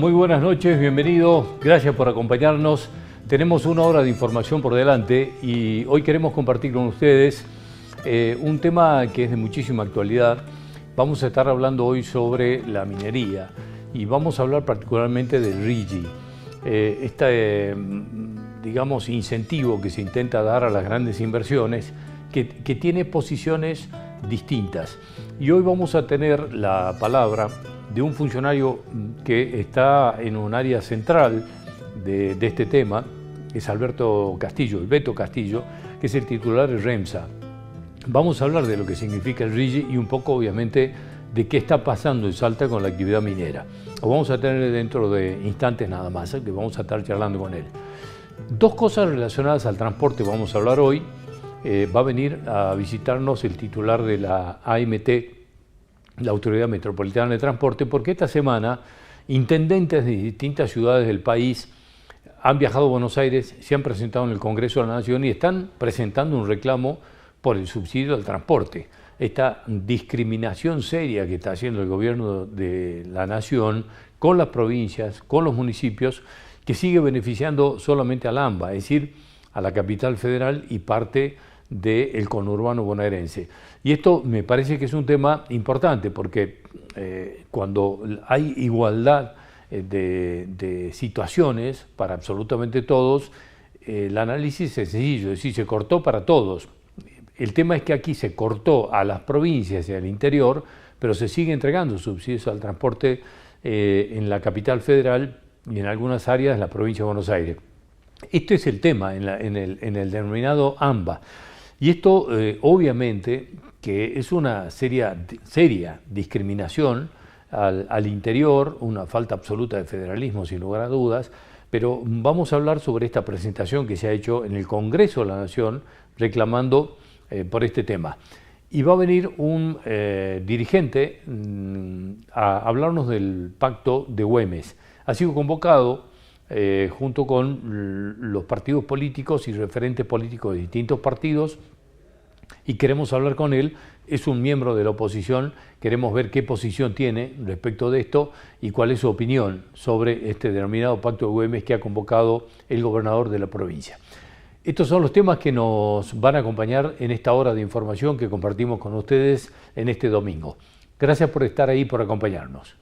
muy buenas noches, bienvenido, gracias por acompañarnos. Tenemos una hora de información por delante y hoy queremos compartir con ustedes un tema que es de muchísima actualidad. Vamos a estar hablando hoy sobre la minería y vamos a hablar particularmente del RIGI, digamos, incentivo que se intenta dar a las grandes inversiones que tiene posiciones distintas. Y hoy vamos a tener la palabra de un funcionario que está en un área central de este tema, es Alberto Castillo, el Beto Castillo, que es el titular de REMSA. Vamos a hablar de lo que significa el RIGI y un poco, obviamente, de qué está pasando en Salta con la actividad minera. Lo vamos a tener dentro de instantes nada más, que vamos a estar charlando con él. Dos cosas relacionadas al transporte vamos a hablar hoy. Va a venir a visitarnos el titular de la AMT, la Autoridad Metropolitana de Transporte, porque esta semana intendentes de distintas ciudades del país han viajado a Buenos Aires, se han presentado en el Congreso de la Nación y están presentando un reclamo por el subsidio al transporte. Esta discriminación seria que está haciendo el gobierno de la Nación con las provincias, con los municipios, que sigue beneficiando solamente al AMBA, es decir, a la capital federal y parte del conurbano bonaerense. Y esto me parece que es un tema importante porque cuando hay igualdad de situaciones para absolutamente todos, el análisis es sencillo, es decir, se cortó para todos. El tema es que aquí se cortó a las provincias y al interior, pero se sigue entregando subsidios al transporte en la capital federal y en algunas áreas de la provincia de Buenos Aires. Este es el tema en el denominado AMBA. Y esto obviamente que es una seria discriminación al interior, una falta absoluta de federalismo sin lugar a dudas, pero vamos a hablar sobre esta presentación que se ha hecho en el Congreso de la Nación reclamando por este tema. Y va a venir un dirigente a hablarnos del pacto de Güemes. Ha sido convocado junto con los partidos políticos y referentes políticos de distintos partidos y queremos hablar con él. Es un miembro de la oposición, queremos ver qué posición tiene respecto de esto y cuál es su opinión sobre este denominado pacto de Güemes que ha convocado el gobernador de la provincia. Estos son los temas que nos van a acompañar en esta hora de información que compartimos con ustedes en este domingo. Gracias por estar ahí, por acompañarnos.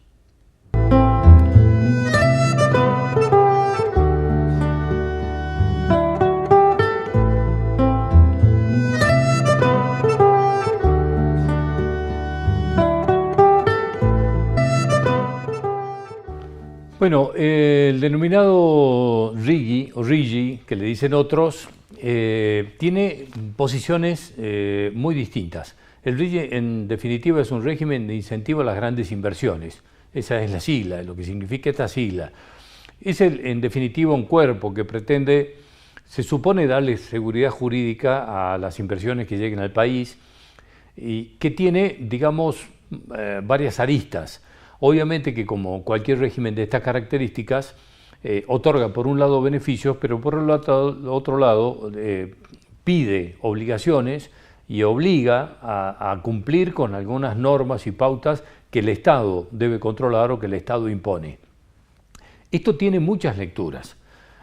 Bueno, el denominado RIGI, o RIGI, que le dicen otros, tiene posiciones muy distintas. El RIGI, en definitiva, es un régimen de incentivo a las grandes inversiones. Esa es la sigla, lo que significa esta sigla. Es, en definitiva, un cuerpo que pretende, se supone, darle seguridad jurídica a las inversiones que lleguen al país y que tiene, digamos, varias aristas. Obviamente que como cualquier régimen de estas características, otorga por un lado beneficios, pero por el otro lado pide obligaciones y obliga a cumplir con algunas normas y pautas que el Estado debe controlar o que el Estado impone. Esto tiene muchas lecturas.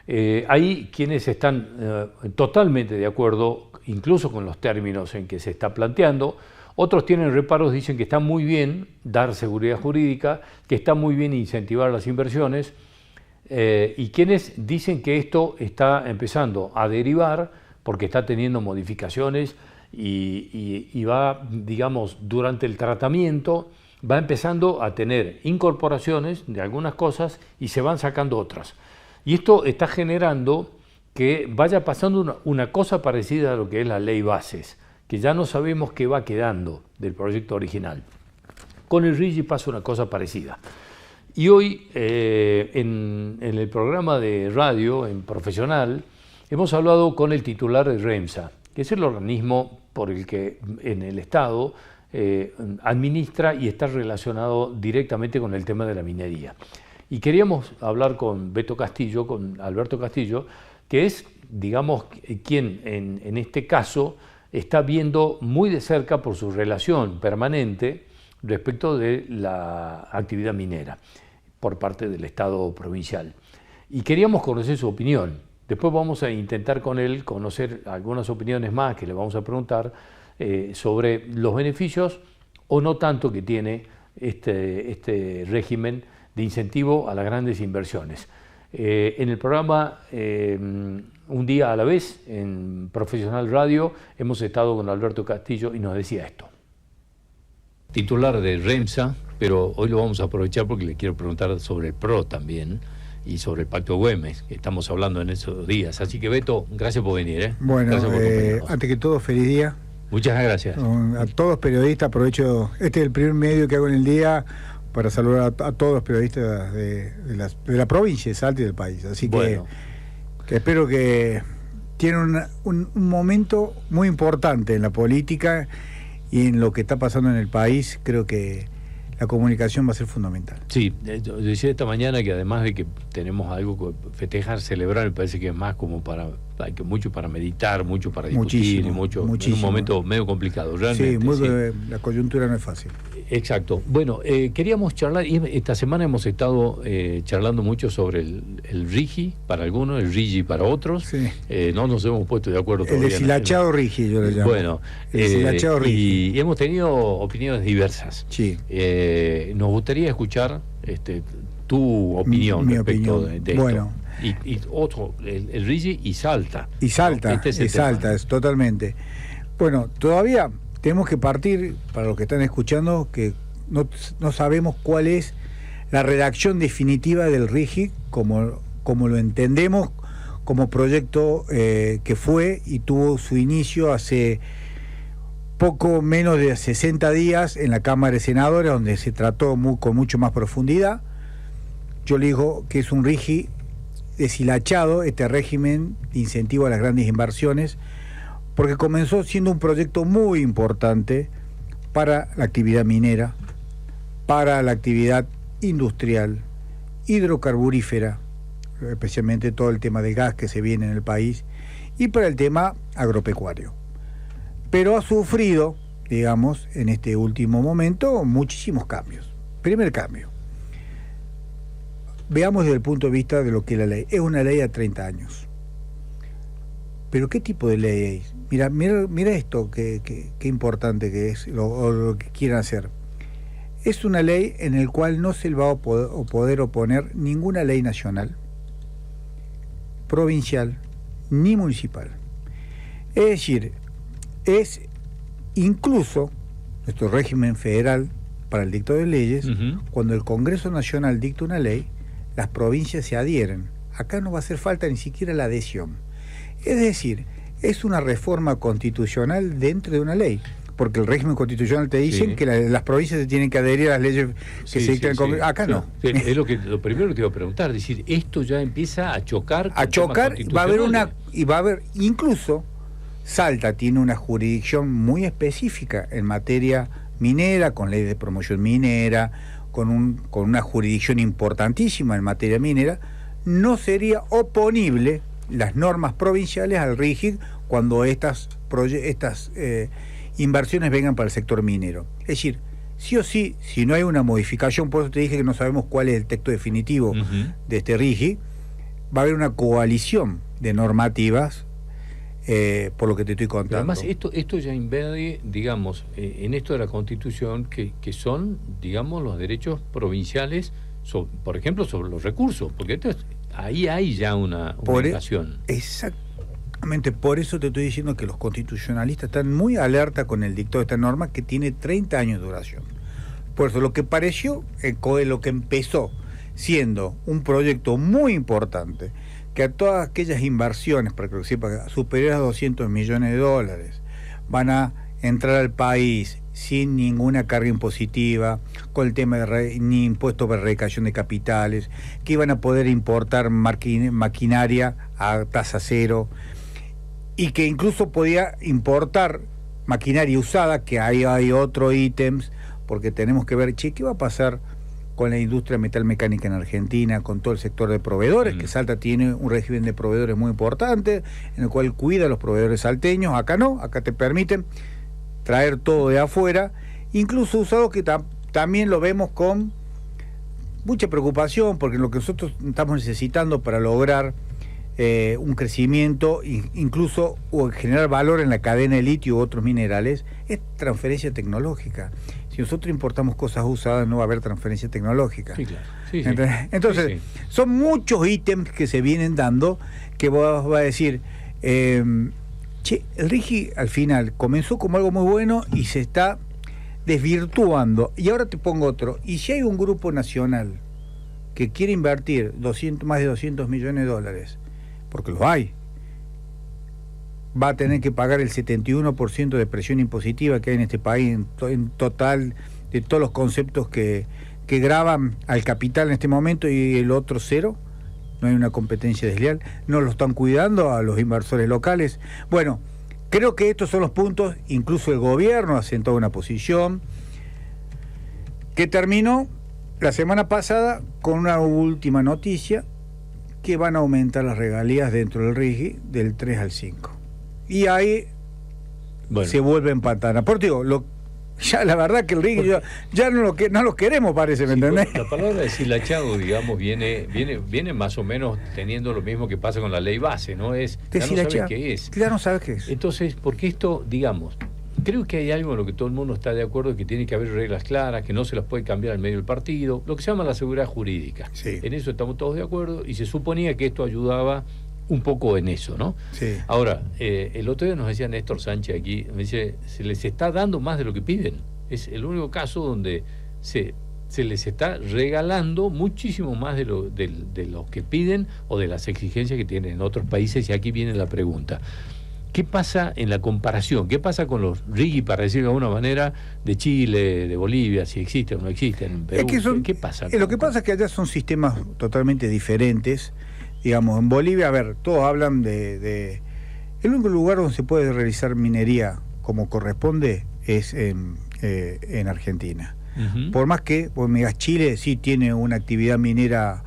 Hay quienes están totalmente de acuerdo, incluso con los términos en que se está planteando. Otros tienen reparos, dicen que está muy bien dar seguridad jurídica, que está muy bien incentivar las inversiones, y quienes dicen que esto está empezando a derivar porque está teniendo modificaciones y va, digamos, durante el tratamiento, va empezando a tener incorporaciones de algunas cosas y se van sacando otras. Y esto está generando que vaya pasando una cosa parecida a lo que es la ley bases, que ya no sabemos qué va quedando del proyecto original. Con el RIGI pasa una cosa parecida. Y hoy, en el programa de radio, en Profesional, hemos hablado con el titular de REMSA, que es el organismo por el que en el Estado administra y está relacionado directamente con el tema de la minería. Y queríamos hablar con Beto Castillo, con Alberto Castillo, que es, digamos, quien en este caso está viendo muy de cerca por su relación permanente respecto de la actividad minera. por parte del Estado provincial. Y queríamos conocer su opinión. Después vamos a intentar con él conocer algunas opiniones más que le vamos a preguntar sobre los beneficios o no tanto que tiene este régimen de incentivo a las grandes inversiones. En el programa Un Día a la Vez, en Profesional Radio, hemos estado con Alberto Castillo y nos decía esto. Titular de REMSA, pero hoy lo vamos a aprovechar porque le quiero preguntar sobre el PRO también y sobre el Pacto Güemes, que estamos hablando en esos días. Así que, Beto, gracias por venir. Bueno, antes que todo, feliz día. Muchas gracias. A todos los periodistas, aprovecho, este es el primer medio que hago en el día para saludar a todos los periodistas de la provincia de Salta y del país. Así que espero que tienen un momento muy importante en la política y en lo que está pasando en el país. Creo que la comunicación va a ser fundamental. Sí, decía esta mañana que además de que tenemos algo que festejar, celebrar, me parece que es más como hay mucho para meditar, mucho para discutir, muchísimo. En un momento medio complicado, realmente. Sí, la coyuntura no es fácil. Exacto. Bueno, queríamos charlar, y esta semana hemos estado charlando mucho sobre el RIGI para algunos, el RIGI para otros. Sí. No nos hemos puesto de acuerdo todavía. El deshilachado RIGI, yo lo llamo. Bueno, el deshilachado RIGI. Y hemos tenido opiniones diversas. Sí. Nos gustaría escuchar tu opinión respecto de esto. Bueno. Y otro, el RIGI y Salta. Y Salta, ¿no? Salta, es totalmente. Bueno, todavía tenemos que partir, para los que están escuchando, que no sabemos cuál es la redacción definitiva del RIGI, como lo entendemos, como proyecto que fue y tuvo su inicio hace poco menos de 60 días en la Cámara de Senadores, donde se trató con mucho más profundidad. Yo le digo que es un RIGI deshilachado, este régimen de incentivo a las grandes inversiones, porque comenzó siendo un proyecto muy importante para la actividad minera, para la actividad industrial, hidrocarburífera, especialmente todo el tema de gas que se viene en el país, y para el tema agropecuario. Pero ha sufrido, digamos, en este último momento, muchísimos cambios. Primer cambio. Veamos desde el punto de vista de lo que es la ley. Es una ley a 30 años. ¿Pero qué tipo de ley es? Mira esto, qué importante que es, lo que quieren hacer. Es una ley en la cual no se le va a poder oponer ninguna ley nacional, provincial, ni municipal. Es decir, es incluso nuestro régimen federal para el dicto de leyes, cuando el Congreso Nacional dicta una ley, las provincias se adhieren. Acá no va a hacer falta ni siquiera la adhesión. Es decir, es una reforma constitucional dentro de una ley, porque el régimen constitucional te dicen que las provincias se tienen que adherir a las leyes que se dictan en el Congreso. Acá no. Es lo primero que te iba a preguntar, es decir, esto ya empieza a chocar. Va a haber incluso Salta tiene una jurisdicción muy específica en materia minera, con ley de promoción minera, con una jurisdicción importantísima en materia minera. No sería oponible las normas provinciales al RIGI cuando estas inversiones vengan para el sector minero. Es decir, sí o sí, si no hay una modificación, por eso te dije que no sabemos cuál es el texto definitivo de este RIGI, va a haber una coalición de normativas, por lo que te estoy contando. Pero además, esto ya invade, digamos, en esto de la Constitución, que son, digamos, los derechos provinciales, por ejemplo, sobre los recursos, porque ahí hay ya una obligación. Exactamente, por eso te estoy diciendo que los constitucionalistas están muy alerta con el dictado de esta norma que tiene 30 años de duración. Por eso lo que pareció, lo que empezó siendo un proyecto muy importante, que a todas aquellas inversiones, para que lo sepa, superiores a 200 millones de dólares, van a entrar al país sin ninguna carga impositiva, con el tema de ni impuestos para erradicación de capitales, que iban a poder importar maquinaria a tasa cero, y que incluso podía importar maquinaria usada, que ahí hay otros ítems, porque tenemos que ver, ¿qué va a pasar con la industria metalmecánica en Argentina, con todo el sector de proveedores, que Salta tiene un régimen de proveedores muy importante, en el cual cuida a los proveedores salteños? Acá no, acá te permiten traer todo de afuera, incluso usado, que también lo vemos con mucha preocupación porque lo que nosotros estamos necesitando para lograr un crecimiento, incluso o generar valor en la cadena de litio u otros minerales, es transferencia tecnológica. Si nosotros importamos cosas usadas, no va a haber transferencia tecnológica. Sí, claro. Sí, sí. Entonces, sí. Son muchos ítems que se vienen dando que vos vas a decir, el RIGI al final comenzó como algo muy bueno y se está desvirtuando. Y ahora te pongo otro. Y si hay un grupo nacional que quiere invertir más de 200 millones de dólares, porque los hay, va a tener que pagar el 71% de presión impositiva que hay en este país, en total, de todos los conceptos que gravan al capital en este momento, y el otro cero. No hay una competencia desleal, no lo están cuidando a los inversores locales. Bueno, creo que estos son los puntos. Incluso el gobierno ha sentado una posición que terminó la semana pasada con una última noticia, que van a aumentar las regalías dentro del RIGI del 3 al 5. Y ahí se vuelve en patana. Por digo, ya la verdad que el RIGI ya no lo queremos, parece, ¿me entendés? La palabra deshilachado, digamos, viene más o menos teniendo lo mismo que pasa con la ley base, ¿no? Ya no sabes qué es. Ya no sabes qué es. Entonces, porque esto, digamos, creo que hay algo en lo que todo el mundo está de acuerdo, que tiene que haber reglas claras, que no se las puede cambiar al medio del partido, lo que se llama la seguridad jurídica. Sí. En eso estamos todos de acuerdo, y se suponía que esto ayudaba un poco en eso, ¿no? Sí. Ahora, el otro día nos decía Néstor Sánchez aquí, me dice, se les está dando más de lo que piden. Es el único caso donde se les está regalando muchísimo más de lo que piden o de las exigencias que tienen en otros países. Y aquí viene la pregunta: ¿qué pasa en la comparación? ¿Qué pasa con los RIGI, para decirlo de alguna manera, de Chile, de Bolivia, si existen o no existen, en Perú? ¿Qué pasa? Lo que pasa es que allá son sistemas totalmente diferentes. Digamos, en Bolivia, a ver, todos hablan de el único lugar donde se puede realizar minería como corresponde es en Argentina. Uh-huh. Por más que, vos me digas, Chile sí tiene una actividad minera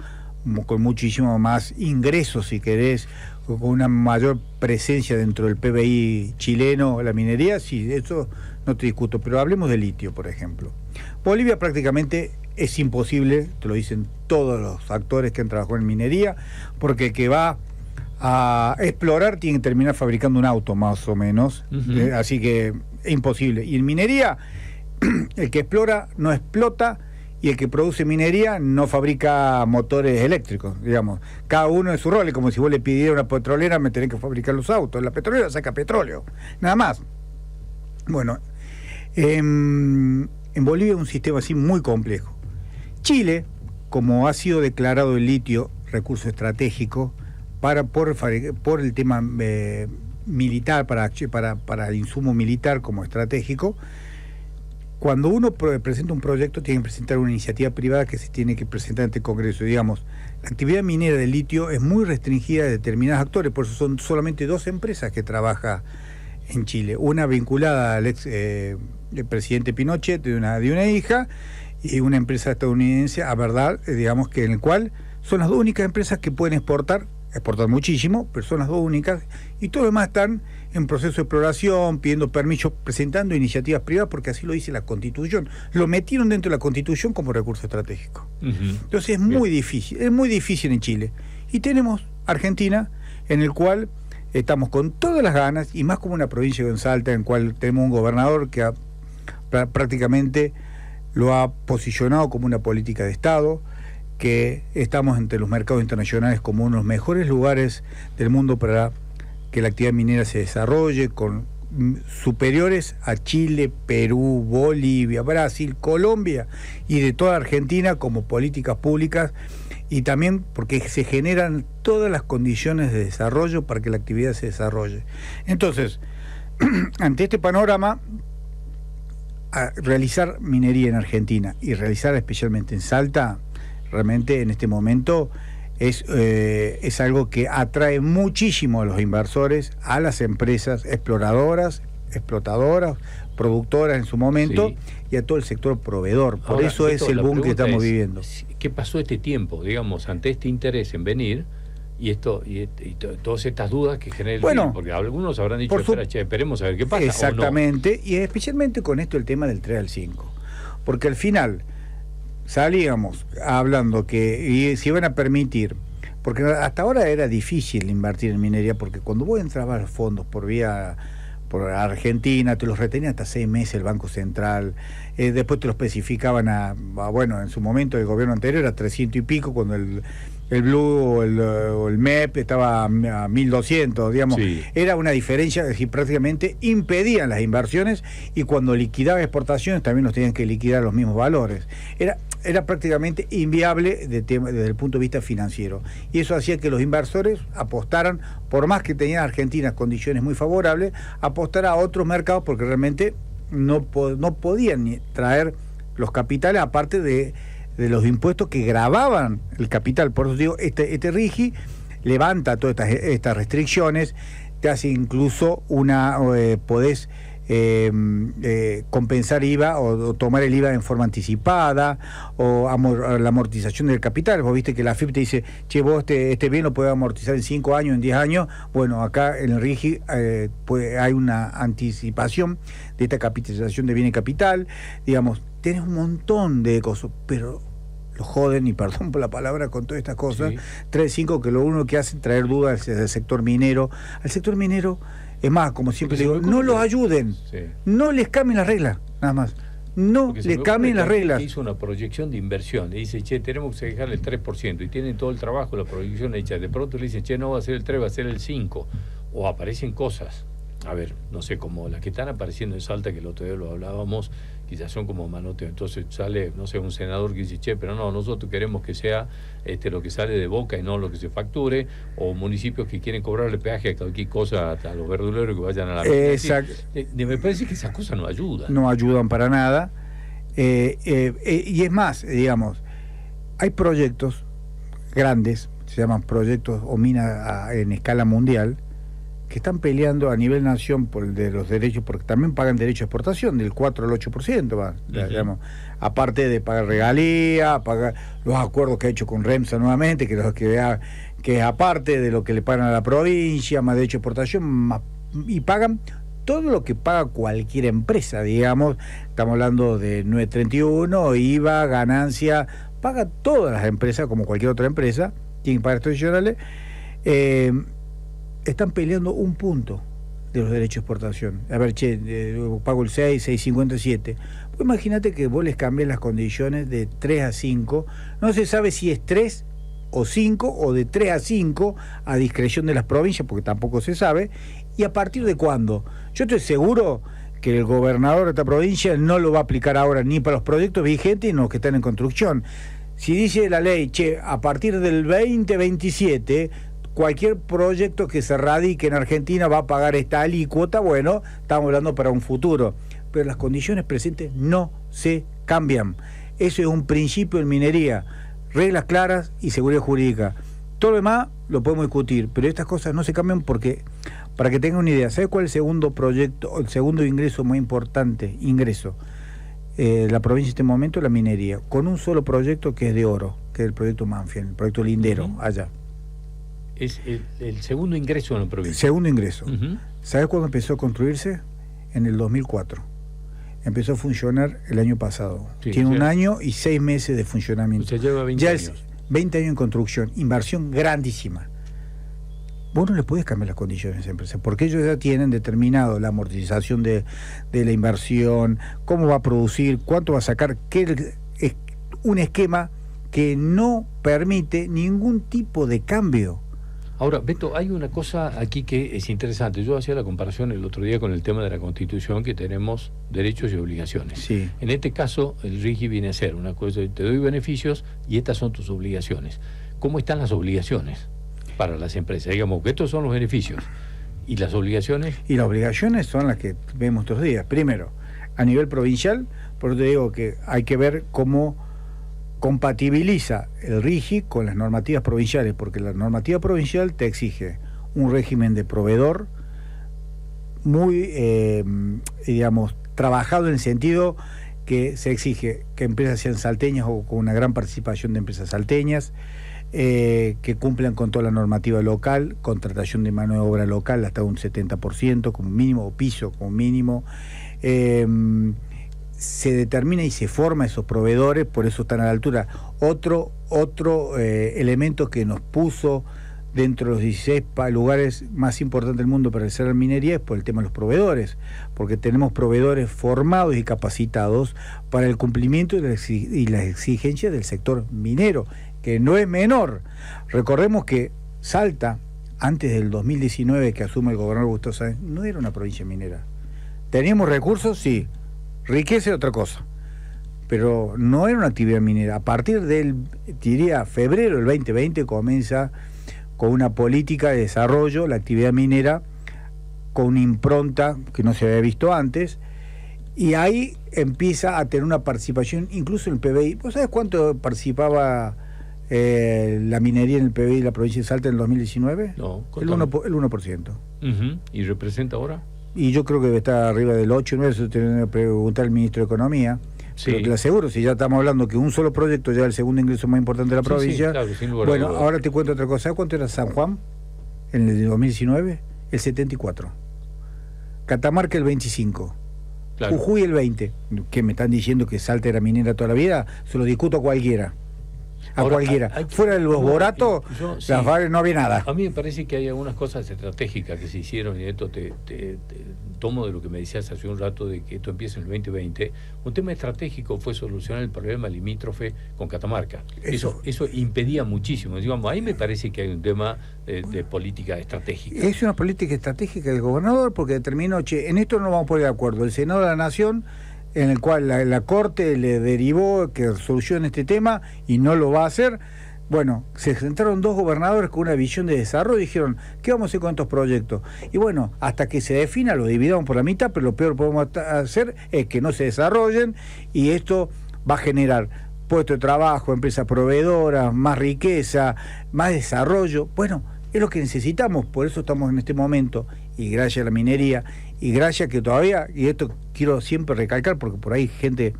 con muchísimo más ingresos, si querés, con una mayor presencia dentro del PBI chileno, la minería, sí, eso no te discuto, pero hablemos de litio, por ejemplo. Bolivia prácticamente es imposible, te lo dicen todos los actores que han trabajado en minería, porque el que va a explorar tiene que terminar fabricando un auto, más o menos. Uh-huh. Así que es imposible. Y en minería, el que explora no explota, y el que produce minería no fabrica motores eléctricos, digamos. Cada uno en su rol, es como si vos le pidieras a una petrolera, me tenés que fabricar los autos. La petrolera saca petróleo, nada más. Bueno, en Bolivia es un sistema así muy complejo. Chile, como ha sido declarado el litio recurso estratégico por el tema militar, para el insumo militar como estratégico, cuando uno presenta un proyecto tiene que presentar una iniciativa privada que se tiene que presentar ante el Congreso. Digamos, la actividad minera del litio es muy restringida de determinados actores, por eso son solamente 2 empresas que trabajan en Chile. Una vinculada al el presidente Pinochet, de una hija, y una empresa estadounidense, a verdad, digamos, que en el cual son las 2 únicas empresas que pueden exportar muchísimo, pero son las 2 únicas, y todos los demás están en proceso de exploración, pidiendo permisos, presentando iniciativas privadas, porque así lo dice la Constitución. Lo metieron dentro de la Constitución como recurso estratégico. Uh-huh. Entonces es muy difícil en Chile. Y tenemos Argentina, en el cual estamos con todas las ganas, y más como una provincia de Salta, en la cual tenemos un gobernador que prácticamente lo ha posicionado como una política de Estado, que estamos entre los mercados internacionales como uno de los mejores lugares del mundo para que la actividad minera se desarrolle, con superiores a Chile, Perú, Bolivia, Brasil, Colombia y de toda Argentina como políticas públicas, y también porque se generan todas las condiciones de desarrollo para que la actividad se desarrolle. Entonces, ante este panorama, realizar minería en Argentina y realizar especialmente en Salta, realmente en este momento es algo que atrae muchísimo a los inversores, a las empresas exploradoras, explotadoras, productoras en su momento, sí, y a todo el sector proveedor. Por ahora, eso es el boom que estamos viviendo. ¿Qué pasó este tiempo, digamos, ante este interés en venir y todas estas dudas que genera el bueno, fin? Porque algunos habrán dicho, esperemos a ver qué pasa. Exactamente, ¿o no? Y especialmente con esto el tema del 3 al 5. Porque al final, salíamos hablando que se iban a permitir, porque hasta ahora era difícil invertir en minería, porque cuando vos entrabas a los fondos por Argentina, te los retenía hasta 6 meses el Banco Central, después te lo especificaban bueno, en su momento el gobierno anterior era 300 y pico, cuando el Blue o el MEP estaba a 1.200, digamos, sí. Era una diferencia, es decir, prácticamente impedían las inversiones, y cuando liquidaban exportaciones también los tenían que liquidar los mismos valores. Era prácticamente inviable desde el punto de vista financiero, y eso hacía que los inversores apostaran, por más que tenían Argentina condiciones muy favorables, apostar a otros mercados, porque realmente no podían ni traer los capitales, aparte de los impuestos que gravaban el capital. Por eso digo, este RIGI levanta todas estas restricciones, te hace incluso podés compensar IVA o tomar el IVA en forma anticipada, o la amortización del capital. Vos viste que la AFIP te dice, che, vos este bien lo podés amortizar en 5 años, en 10 años. Bueno, acá en el RIGI hay una anticipación de esta capitalización de bien y capital. Digamos, tenés un montón de cosas, pero lo joden, y perdón por la palabra, con todas estas cosas, sí. 3-5, que lo único que hacen es traer dudas al sector minero. Al sector minero, es más, como siempre digo, no los ayuden, sí. No les cambien las reglas, nada más. No les cambien las reglas. Hizo una proyección de inversión, le dice, che, tenemos que dejarle el 3%, y tienen todo el trabajo, la proyección hecha. De pronto le dicen, che, no va a ser el 3, va a ser el 5, o aparecen cosas. A ver, no sé, como las que están apareciendo en Salta, que el otro día lo hablábamos, quizás son como manoteo. Entonces sale, no sé, un senador que dice, che, pero no, nosotros queremos que sea lo que sale de boca y no lo que se facture, o municipios que quieren cobrarle peaje a cualquier cosa a los verduleros que vayan a la mina. Exacto. Me parece que esas cosas no ayudan. No ayudan para nada. Y es más, digamos, hay proyectos grandes, se llaman proyectos o minas en escala mundial, que están peleando a nivel nación por el de los derechos, porque también pagan derecho a exportación, del 4 al 8%, digamos, aparte de pagar regalía, pagar los acuerdos que ha hecho con REMSA nuevamente, que es aparte de lo que le pagan a la provincia, más derecho a exportación, y pagan todo lo que paga cualquier empresa, digamos. Estamos hablando de 931, IVA, ganancia, paga todas las empresas, como cualquier otra empresa, tienen que pagar estos adicionales. Están peleando un punto de los derechos de exportación. A ver, che, pago el 6, 6.57. Pues imagínate que vos les cambies las condiciones de 3 a 5. No se sabe si es 3 o 5 o de 3 a 5 a discreción de las provincias, porque tampoco se sabe. ¿Y a partir de cuándo? Yo estoy seguro que el gobernador de esta provincia no lo va a aplicar ahora ni para los proyectos vigentes ni los que están en construcción. Si dice la ley, che, a partir del 2027... cualquier proyecto que se radique en Argentina va a pagar esta alícuota, bueno, estamos hablando para un futuro, pero las condiciones presentes no se cambian. Eso es un principio en minería, reglas claras y seguridad jurídica. Todo lo demás lo podemos discutir, pero estas cosas no se cambian, porque, para que tengan una idea, ¿sabes cuál es el segundo proyecto, el segundo ingreso muy importante? La provincia en este momento, la minería, con un solo proyecto que es de oro, que es el proyecto Manfield, el proyecto Lindero, allá. Es el segundo ingreso en la provincia. Segundo ingreso. ¿Sabes cuándo empezó a construirse? En el 2004. Empezó a funcionar el año pasado. Sí, tiene un año y 6 meses de funcionamiento. O sea, lleva 20 ya años. 20 años en construcción. Inversión grandísima. Vos no le podés cambiar las condiciones a esa empresa, porque ellos ya tienen determinado la amortización de la inversión, cómo va a producir, cuánto va a sacar, que es un esquema que no permite ningún tipo de cambio. Ahora, Beto, hay una cosa aquí que es interesante. Yo hacía la comparación el otro día con el tema de la Constitución, que tenemos derechos y obligaciones. Sí. En este caso, el RIGI viene a ser una cosa, te doy beneficios y estas son tus obligaciones. ¿Cómo están las obligaciones para las empresas? Digamos que estos son los beneficios. ¿Y las obligaciones? Y las obligaciones son las que vemos estos días. Primero, a nivel provincial, por eso te digo que hay que ver cómo compatibiliza el RIGI con las normativas provinciales, porque la normativa provincial te exige un régimen de proveedor muy, digamos, trabajado en el sentido que se exige que empresas sean salteñas o con una gran participación de empresas salteñas, que cumplan con toda la normativa local, contratación de mano de obra local hasta un 70% como mínimo, o piso como mínimo, se determina y se forma esos proveedores, por eso están a la altura. Otro elemento que nos puso dentro de los 16 lugares más importantes del mundo para hacer la minería es por el tema de los proveedores, porque tenemos proveedores formados y capacitados para el cumplimiento y las exigencias del sector minero, que no es menor. Recordemos que Salta, antes del 2019 que asume el gobernador Gustavo Sáenz, no era una provincia minera. ¿Teníamos recursos? Sí. Riqueza es otra cosa. Pero no era una actividad minera. A partir del, diría, febrero del 2020 comienza con una política de desarrollo, la actividad minera, con una impronta que no se había visto antes, y ahí empieza a tener una participación, incluso en el PBI. ¿Vos sabés cuánto participaba la minería en el PBI de la provincia de Salta en el 2019? No, el 1%. ¿Y representa ahora? Y yo creo que está arriba del 8 o 9, eso tiene que preguntar al ministro de Economía. Sí. Pero te lo aseguro, si ya estamos hablando que un solo proyecto ya es el segundo ingreso más importante de la provincia. Sí, claro, sin lugar a bueno, dudas. ahora te cuento otra cosa. ¿Sabes cuánto era San Juan en el 2019? El 74. Catamarca el 25. Claro. Jujuy el 20. ¿Qué me están diciendo que Salta era minera toda la vida? Se lo discuto a cualquiera. Ahora, cualquiera. Fuera de los boratos, sí, no había nada. A mí me parece que hay algunas cosas estratégicas que se hicieron, y esto te tomo de lo que me decías hace un rato, de que esto empieza en el 2020. Un tema estratégico fue solucionar el problema limítrofe con Catamarca. Eso impedía muchísimo. Digamos, ahí me parece que hay un tema de política estratégica. Es una política estratégica del gobernador, porque determinó, en esto no vamos a poner de acuerdo. El Senado de la Nación, en el cual la Corte le derivó que solucione este tema y no lo va a hacer. Bueno, se sentaron dos gobernadores con una visión de desarrollo y dijeron, ¿qué vamos a hacer con estos proyectos? Y bueno, hasta que se defina, lo dividamos por la mitad, pero lo peor que podemos hacer es que no se desarrollen, y esto va a generar puestos de trabajo, empresas proveedoras, más riqueza, más desarrollo. Bueno, es lo que necesitamos, por eso estamos en este momento, y gracias a la minería, y gracias que todavía, y esto quiero siempre recalcar, porque por ahí gente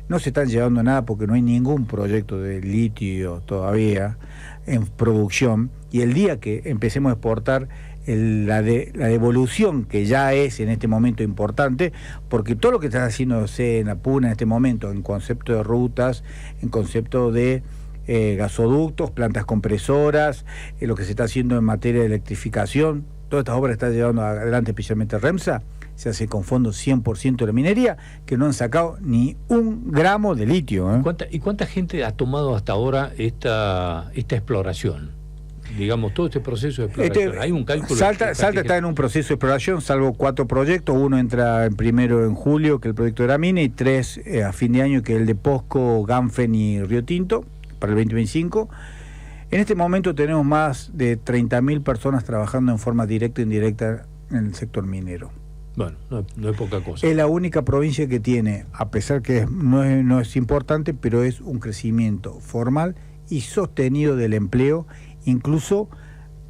no se están llevando nada, porque no hay ningún proyecto de litio todavía en producción, y el día que empecemos a exportar la devolución, que ya es en este momento importante, porque todo lo que está haciendo Sena, Puna en este momento, en concepto de rutas, en concepto de gasoductos, plantas compresoras, lo que se está haciendo en materia de electrificación, todas estas obras están llevando adelante, especialmente REMSA, se hace con fondos 100% de la minería, que no han sacado ni un gramo de litio. ¿Y cuánta gente ha tomado hasta ahora esta exploración? Digamos, todo este proceso de exploración. ¿Hay un cálculo? Salta está en un proceso de exploración, salvo 4 proyectos. Uno entra primero en julio, que es el proyecto de la mina, y 3 a fin de año, que es el de Posco, Ganfen y Río Tinto, para el 2025. En este momento tenemos más de 30.000 personas trabajando en forma directa e indirecta en el sector minero. Bueno, no es poca cosa. Es la única provincia que tiene, a pesar que no es importante, pero es un crecimiento formal y sostenido del empleo, incluso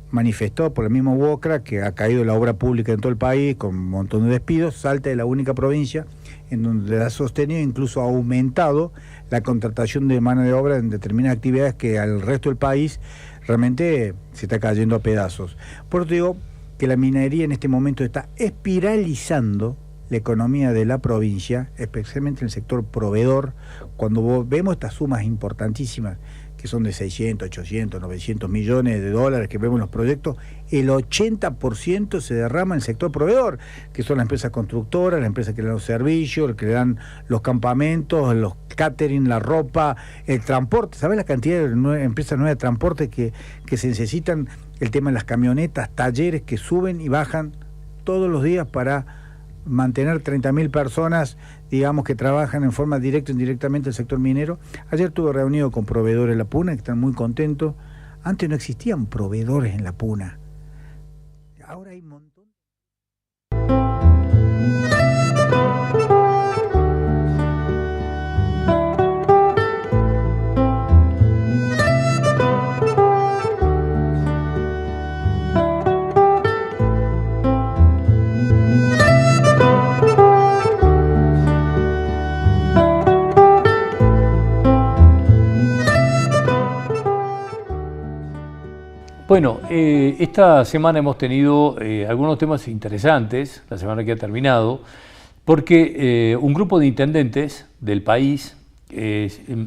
manifestado por el mismo UOCRA, que ha caído la obra pública en todo el país con un montón de despidos. Salta es la única provincia en donde ha sostenido, incluso ha aumentado la contratación de mano de obra en determinadas actividades que al resto del país realmente se está cayendo a pedazos. Por eso digo que la minería en este momento está espiralizando la economía de la provincia, especialmente en el sector proveedor. Cuando vemos estas sumas importantísimas, que son de 600, 800, 900 millones de dólares que vemos en los proyectos, el 80% se derrama en el sector proveedor, que son las empresas constructoras, las empresas que le dan los servicios, las que le dan los campamentos, los catering, la ropa, el transporte. ¿Sabes la cantidad de empresas nuevas de transporte que se necesitan? El tema de las camionetas, talleres que suben y bajan todos los días para mantener 30.000 personas, digamos, que trabajan en forma directa o indirectamente el sector minero. Ayer estuve reunido con proveedores de la Puna, que están muy contentos. Antes no existían proveedores en la Puna. Ahora hay un montón. Bueno, esta semana hemos tenido algunos temas interesantes, la semana que ha terminado, Porque un grupo de intendentes del país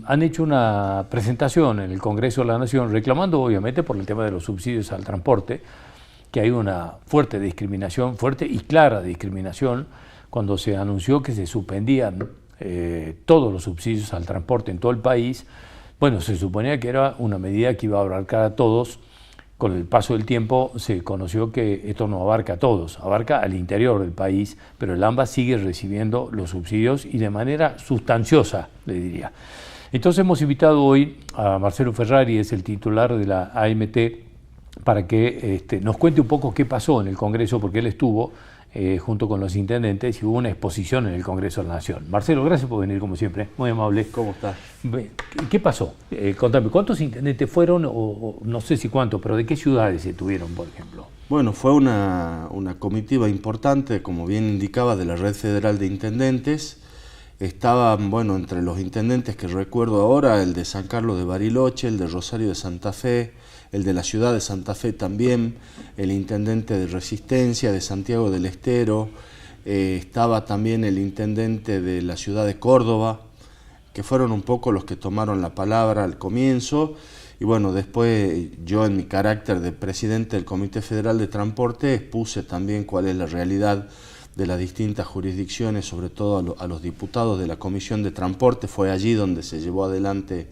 han hecho una presentación en el Congreso de la Nación reclamando obviamente por el tema de los subsidios al transporte, que hay una fuerte discriminación, fuerte y clara discriminación, cuando se anunció que se suspendían todos los subsidios al transporte en todo el país. Bueno, se suponía que era una medida que iba a abarcar a todos. Con el paso del tiempo se conoció que esto no abarca a todos, abarca al interior del país, pero el AMBA sigue recibiendo los subsidios y de manera sustanciosa, le diría. Entonces hemos invitado hoy a Marcelo Ferrari, es el titular de la AMT, para que nos cuente un poco qué pasó en el Congreso, porque él estuvo junto con los intendentes y hubo una exposición en el Congreso de la Nación. Marcelo, gracias por venir como siempre, muy amable. ¿Cómo estás? ¿Qué pasó? Contame, ¿cuántos intendentes fueron? O no sé si cuántos, pero ¿de qué ciudades se tuvieron, por ejemplo? Bueno, fue una comitiva importante, como bien indicaba, de la Red Federal de Intendentes. Estaban, bueno, entre los intendentes que recuerdo ahora, el de San Carlos de Bariloche, el de Rosario de Santa Fe, el de la ciudad de Santa Fe también, el intendente de Resistencia, de Santiago del Estero, estaba también el intendente de la ciudad de Córdoba, que fueron un poco los que tomaron la palabra al comienzo, y bueno, después yo en mi carácter de presidente del Comité Federal de Transporte expuse también cuál es la realidad de las distintas jurisdicciones, sobre todo a los diputados de la Comisión de Transporte. Fue allí donde se llevó adelante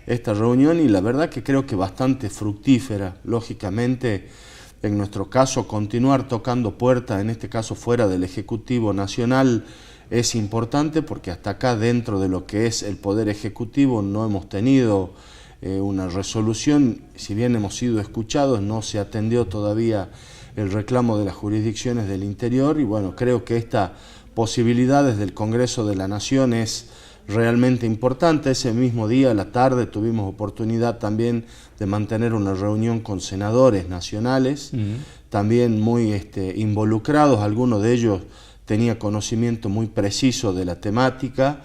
esta reunión y la verdad que creo que bastante fructífera. Lógicamente, en nuestro caso, continuar tocando puertas, en este caso fuera del Ejecutivo Nacional, es importante porque hasta acá dentro de lo que es el Poder Ejecutivo no hemos tenido una resolución. Si bien hemos sido escuchados, no se atendió todavía el reclamo de las jurisdicciones del interior y bueno, creo que esta posibilidad desde el Congreso de la Nación es realmente importante. Ese mismo día, a la tarde, tuvimos oportunidad también de mantener una reunión con senadores nacionales, también muy involucrados, algunos de ellos tenía conocimiento muy preciso de la temática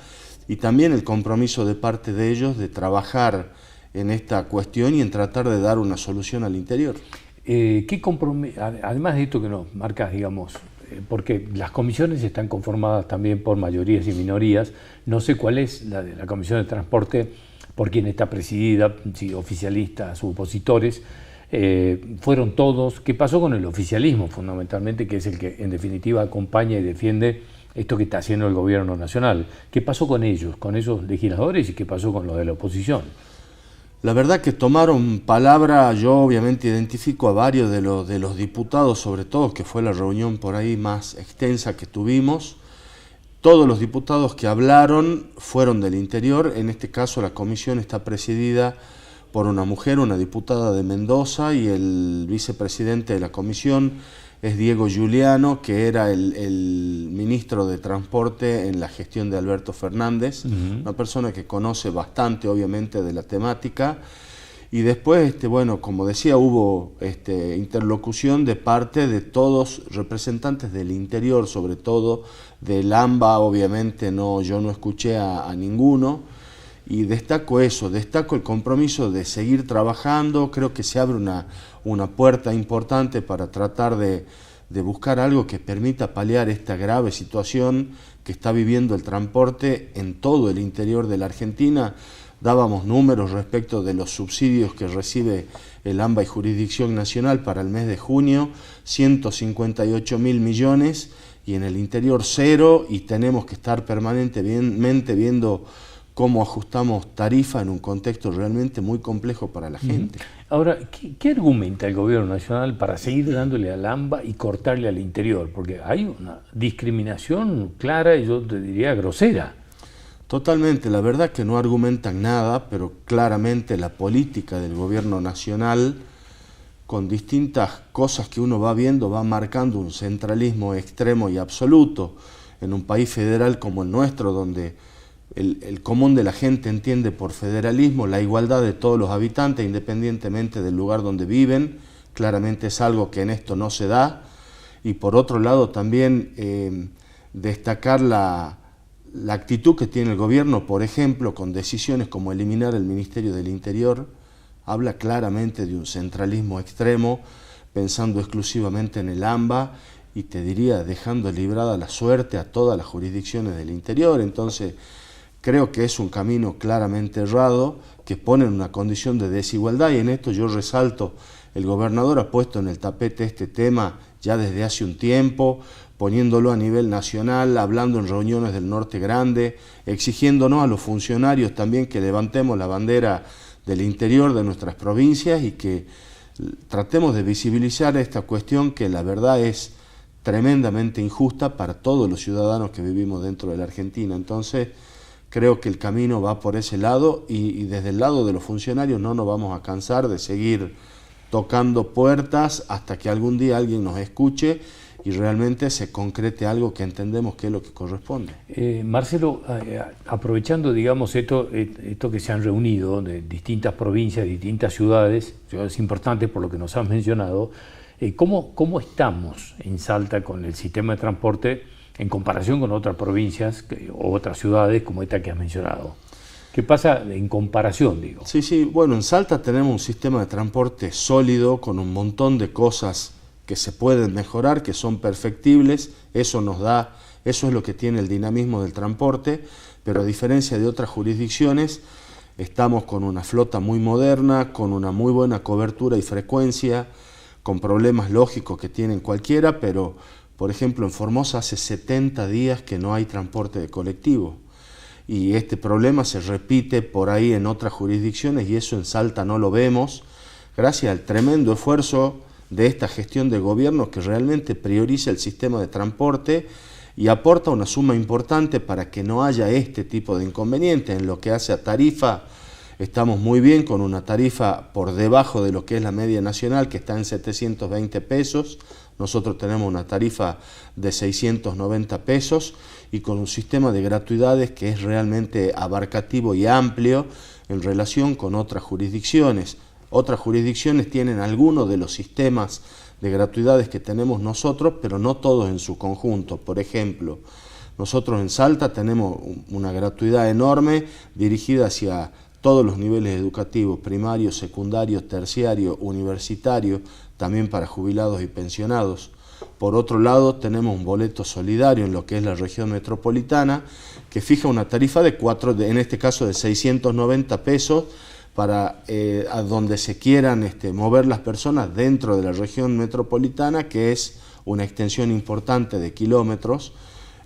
y también el compromiso de parte de ellos de trabajar en esta cuestión y en tratar de dar una solución al interior. ¿Qué compromiso, además de esto que nos marcas, digamos, porque las comisiones están conformadas también por mayorías y minorías, no sé cuál es la de la Comisión de Transporte, por quién está presidida, si oficialistas u opositores, fueron todos. ¿Qué pasó con el oficialismo fundamentalmente, que es el que en definitiva acompaña y defiende esto que está haciendo el gobierno nacional? ¿Qué pasó con ellos, con esos legisladores y qué pasó con los de la oposición? La verdad que tomaron palabra, yo obviamente identifico a varios de los diputados, sobre todo, que fue la reunión por ahí más extensa que tuvimos. Todos los diputados que hablaron fueron del interior, en este caso la comisión está presidida por una mujer, una diputada de Mendoza, y el vicepresidente de la comisión es Diego Giuliano, que era el ministro de Transporte en la gestión de Alberto Fernández, una persona que conoce bastante obviamente de la temática. Y después, bueno, como decía, hubo interlocución de parte de todos representantes del interior, sobre todo del AMBA, obviamente yo no escuché a ninguno. Y destaco eso, destaco el compromiso de seguir trabajando. Creo que se abre una puerta importante para tratar de buscar algo que permita paliar esta grave situación que está viviendo el transporte en todo el interior de la Argentina. Dábamos números respecto de los subsidios que recibe el AMBA y Jurisdicción Nacional para el mes de junio, 158.000 millones, y en el interior cero, y tenemos que estar permanentemente viendo cómo ajustamos tarifa en un contexto realmente muy complejo para la gente. Ahora, ¿qué argumenta el gobierno nacional para seguir dándole al AMBA y cortarle al interior? Porque hay una discriminación clara y yo te diría grosera. Totalmente, la verdad que no argumentan nada, pero claramente la política del gobierno nacional, con distintas cosas que uno va viendo, va marcando un centralismo extremo y absoluto en un país federal como el nuestro, donde el común de la gente entiende por federalismo la igualdad de todos los habitantes independientemente del lugar donde viven. Claramente es algo que en esto no se da. Y por otro lado también destacar la actitud que tiene el gobierno, por ejemplo, con decisiones como eliminar el Ministerio del Interior, habla claramente de un centralismo extremo, pensando exclusivamente en el AMBA y te diría dejando librada la suerte a todas las jurisdicciones del interior. Entonces creo que es un camino claramente errado que pone en una condición de desigualdad, y en esto yo resalto, el gobernador ha puesto en el tapete este tema ya desde hace un tiempo, poniéndolo a nivel nacional, hablando en reuniones del Norte Grande, exigiéndonos a los funcionarios también que levantemos la bandera del interior de nuestras provincias y que tratemos de visibilizar esta cuestión que la verdad es tremendamente injusta para todos los ciudadanos que vivimos dentro de la Argentina. Entonces, creo que el camino va por ese lado y desde el lado de los funcionarios no nos vamos a cansar de seguir tocando puertas hasta que algún día alguien nos escuche y realmente se concrete algo que entendemos que es lo que corresponde. Marcelo, aprovechando, digamos, esto que se han reunido de distintas provincias, distintas ciudades importantes por lo que nos has mencionado, ¿cómo estamos en Salta con el sistema de transporte en comparación con otras provincias o otras ciudades como esta que has mencionado? ¿Qué pasa en comparación, digo? Sí, bueno, en Salta tenemos un sistema de transporte sólido con un montón de cosas que se pueden mejorar, que son perfectibles, eso es lo que tiene el dinamismo del transporte, pero a diferencia de otras jurisdicciones, estamos con una flota muy moderna, con una muy buena cobertura y frecuencia, con problemas lógicos que tienen cualquiera, pero por ejemplo en Formosa hace 70 días que no hay transporte de colectivo. Y este problema se repite por ahí en otras jurisdicciones y eso en Salta no lo vemos, gracias al tremendo esfuerzo de esta gestión de gobierno que realmente prioriza el sistema de transporte y aporta una suma importante para que no haya este tipo de inconvenientes. En lo que hace a tarifa, estamos muy bien con una tarifa por debajo de lo que es la media nacional, que está en 720 pesos. Nosotros tenemos una tarifa de 690 pesos y con un sistema de gratuidades que es realmente abarcativo y amplio en relación con otras jurisdicciones. Otras jurisdicciones tienen algunos de los sistemas de gratuidades que tenemos nosotros, pero no todos en su conjunto. Por ejemplo, nosotros en Salta tenemos una gratuidad enorme dirigida hacia todos los niveles educativos, primario, secundario, terciario, universitario, también para jubilados y pensionados. Por otro lado, tenemos un boleto solidario en lo que es la región metropolitana, que fija una tarifa en este caso de 690 pesos, para a donde se quieran mover las personas dentro de la región metropolitana, que es una extensión importante de kilómetros.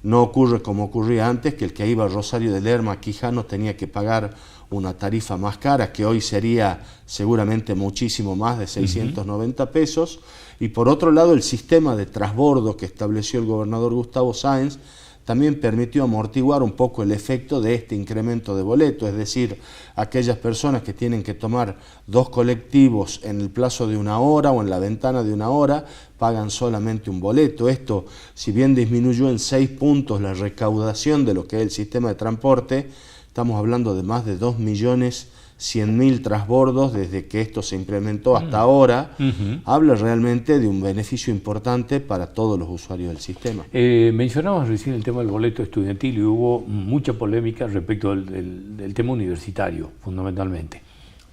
No ocurre como ocurría antes, que el que iba a Rosario de Lerma, Quijano, tenía que pagar una tarifa más cara, que hoy sería seguramente muchísimo más de 690 pesos. Y por otro lado, el sistema de transbordo que estableció el gobernador Gustavo Sáenz también permitió amortiguar un poco el efecto de este incremento de boleto, es decir, aquellas personas que tienen que tomar 2 colectivos en el plazo de 1 hora o en la ventana de 1 hora, pagan solamente un boleto. Esto, si bien disminuyó en 6 puntos la recaudación de lo que es el sistema de transporte, estamos hablando de más de 2.100.000 transbordos desde que esto se implementó hasta ahora. Habla realmente de un beneficio importante para todos los usuarios del sistema. Mencionabas recién el tema del boleto estudiantil y hubo mucha polémica respecto del tema universitario, fundamentalmente.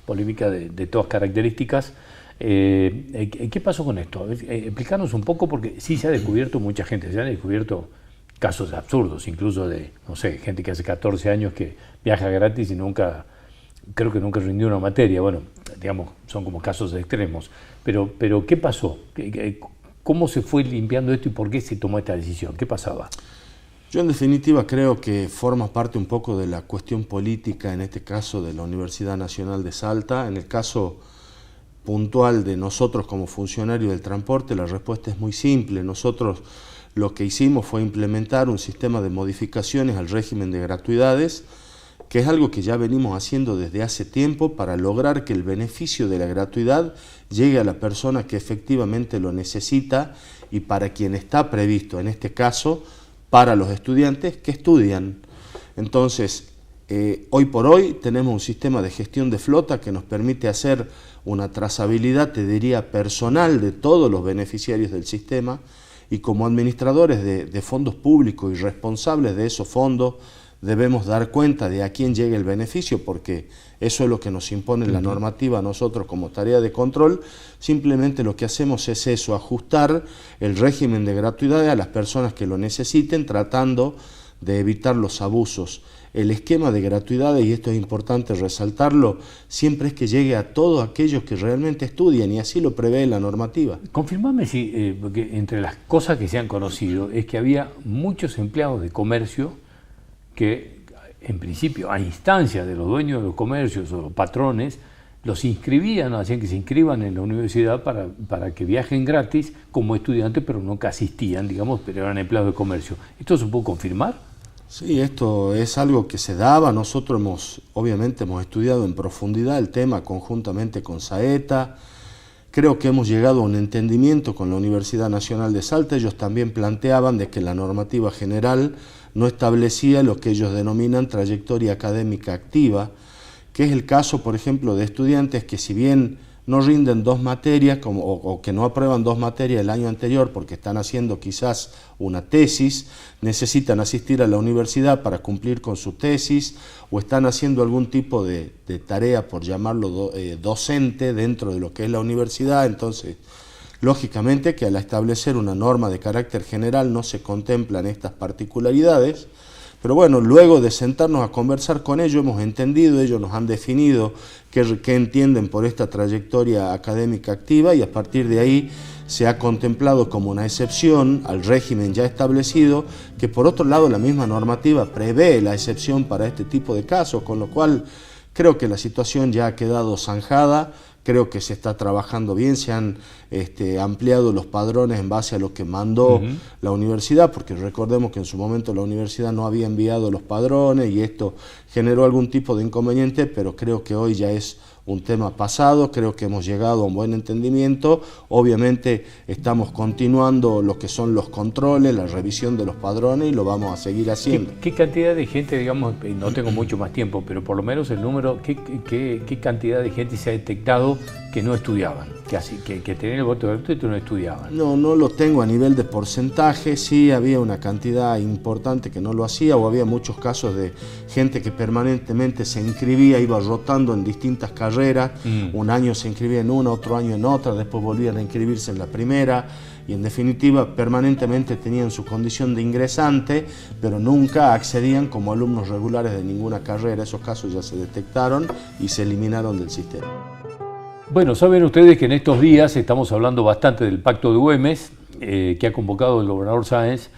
Polémica de todas características. ¿Qué pasó con esto? Explícanos un poco, porque sí se ha descubierto mucha gente, se han descubierto casos absurdos, incluso de, no sé, gente que hace 14 años que viaja gratis y creo que nunca rindió una materia. Bueno, digamos, son como casos extremos. Pero ¿qué pasó? ¿Cómo se fue limpiando esto y por qué se tomó esta decisión? ¿Qué pasaba? Yo en definitiva creo que forma parte un poco de la cuestión política, en este caso de la Universidad Nacional de Salta. En el caso puntual de nosotros como funcionarios del transporte, la respuesta es muy simple. Nosotros lo que hicimos fue implementar un sistema de modificaciones al régimen de gratuidades, que es algo que ya venimos haciendo desde hace tiempo para lograr que el beneficio de la gratuidad llegue a la persona que efectivamente lo necesita y para quien está previsto, en este caso, para los estudiantes que estudian. Entonces, hoy por hoy tenemos un sistema de gestión de flota que nos permite hacer una trazabilidad, te diría, personal de todos los beneficiarios del sistema, y como administradores de fondos públicos y responsables de esos fondos, debemos dar cuenta de a quién llega el beneficio, porque eso es lo que nos impone la normativa a nosotros como tarea de control. Simplemente lo que hacemos es eso, ajustar el régimen de gratuidades a las personas que lo necesiten, tratando de evitar los abusos. El esquema de gratuidades, y esto es importante resaltarlo, siempre es que llegue a todos aquellos que realmente estudian, y así lo prevé la normativa. Confirmame si, porque entre las cosas que se han conocido es que había muchos empleados de comercio que, en principio, a instancia de los dueños de los comercios o los patrones, los inscribían, hacían que se inscriban en la universidad para que viajen gratis como estudiantes, pero nunca asistían, digamos, pero eran empleados de comercio. ¿Esto se puede confirmar? Sí, esto es algo que se daba. Nosotros obviamente hemos estudiado en profundidad el tema conjuntamente con Saeta. Creo que hemos llegado a un entendimiento con la Universidad Nacional de Salta. Ellos también planteaban de que la normativa general no establecía lo que ellos denominan trayectoria académica activa, que es el caso, por ejemplo, de estudiantes que, si bien no rinden 2 materias o que no aprueban 2 materias el año anterior porque están haciendo quizás una tesis, necesitan asistir a la universidad para cumplir con su tesis, o están haciendo algún tipo de tarea, por llamarlo docente, dentro de lo que es la universidad. Entonces, lógicamente que al establecer una norma de carácter general no se contemplan estas particularidades. Pero bueno, luego de sentarnos a conversar con ellos, hemos entendido, ellos nos han definido qué entienden por esta trayectoria académica activa, y a partir de ahí se ha contemplado como una excepción al régimen ya establecido, que por otro lado la misma normativa prevé la excepción para este tipo de casos, con lo cual creo que la situación ya ha quedado zanjada. Creo que se está trabajando bien, se han ampliado los padrones en base a lo que mandó la universidad, porque recordemos que en su momento la universidad no había enviado los padrones y esto generó algún tipo de inconveniente, pero creo que hoy ya es un tema pasado. Creo que hemos llegado a un buen entendimiento. Obviamente estamos continuando lo que son los controles, la revisión de los padrones, y lo vamos a seguir haciendo. ¿Qué cantidad de gente, digamos, no tengo mucho más tiempo, pero por lo menos el número, qué cantidad de gente se ha detectado que no estudiaban, que tenían el voto gratuito y no estudiaban? No lo tengo a nivel de porcentaje. Sí había una cantidad importante que no lo hacía, o había muchos casos de gente que permanentemente se inscribía, iba rotando en distintas carreras. Un año se inscribía en una, otro año en otra, después volvían a inscribirse en la primera, y en definitiva permanentemente tenían su condición de ingresante, pero nunca accedían como alumnos regulares de ninguna carrera. Esos casos ya se detectaron y se eliminaron del sistema. Bueno, saben ustedes que en estos días estamos hablando bastante del Pacto de Güemes, que ha convocado el gobernador Sáenz,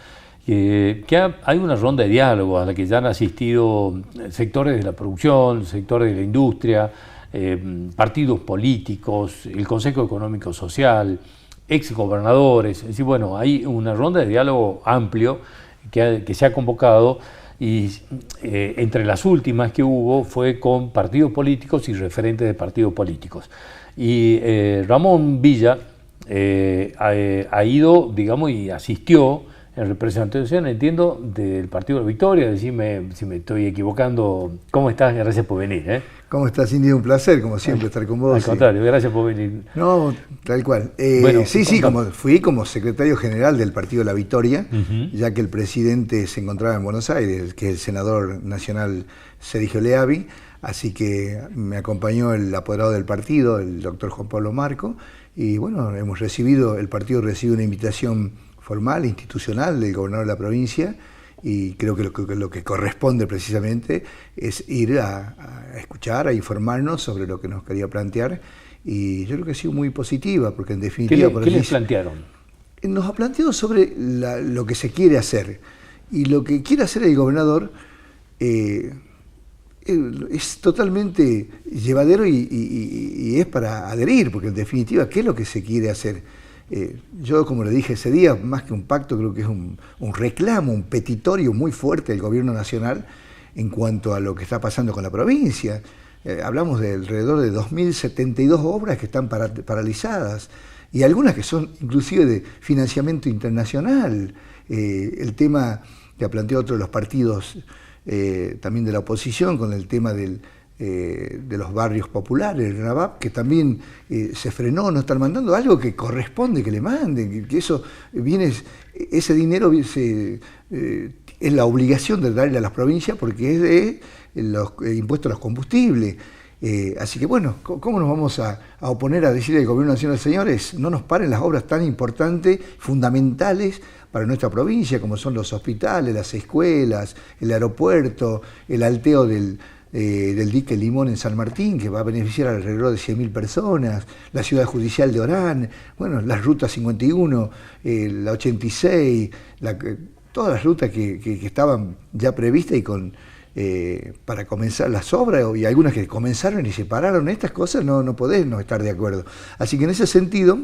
hay una ronda de diálogo a la que ya han asistido sectores de la producción, sectores de la industria, partidos políticos, el Consejo Económico Social, exgobernadores. Es decir, bueno, hay una ronda de diálogo amplio que se ha convocado, y entre las últimas que hubo fue con partidos políticos y referentes de partidos políticos. Y Ramón Villa ha ido, digamos, y asistió en representación, entiendo, del Partido de la Victoria. Decime si me estoy equivocando. ¿Cómo estás? Gracias por venir. ¿Cómo estás, Indy? Un placer, como siempre, estar con vos. Al contrario, gracias por venir. No, tal cual. Bueno, sí, fui como secretario general del Partido de la Victoria, ya que el presidente se encontraba en Buenos Aires, que es el senador nacional Sergio Leavi. Así que me acompañó el apoderado del partido, el doctor Juan Pablo Marco, y bueno, el partido recibió una invitación formal, institucional del gobernador de la provincia, y creo que lo que corresponde precisamente es ir a escuchar, a informarnos sobre lo que nos quería plantear, y yo creo que ha sido muy positiva, porque en definitiva... ¿Qué les plantearon? Nos ha planteado sobre lo que se quiere hacer, y lo que quiere hacer el gobernador es totalmente llevadero y es para adherir, porque en definitiva, ¿qué es lo que se quiere hacer? Yo, como le dije ese día, más que un pacto, creo que es un reclamo, un petitorio muy fuerte del gobierno nacional en cuanto a lo que está pasando con la provincia. Hablamos de alrededor de 2.072 obras que están paralizadas, y algunas que son inclusive de financiamiento internacional. El tema que ha planteado otro de los partidos también de la oposición, con el tema de los barrios populares, el RABAP, que también se frenó, no están mandando algo que corresponde que le manden, que eso viene, ese dinero es la obligación de darle a las provincias porque es de los impuestos a los combustibles. Así que bueno, ¿cómo nos vamos a oponer a decirle al gobierno nacional, señores, no nos paren las obras tan importantes, fundamentales para nuestra provincia, como son los hospitales, las escuelas, el aeropuerto, el alteo del dique Limón en San Martín, que va a beneficiar alrededor de 100.000 personas, la ciudad judicial de Orán, bueno, las rutas 51, la 86, todas las rutas que estaban ya previstas y para comenzar las obras, y algunas que comenzaron y se pararon, estas cosas no podés no estar de acuerdo. Así que en ese sentido,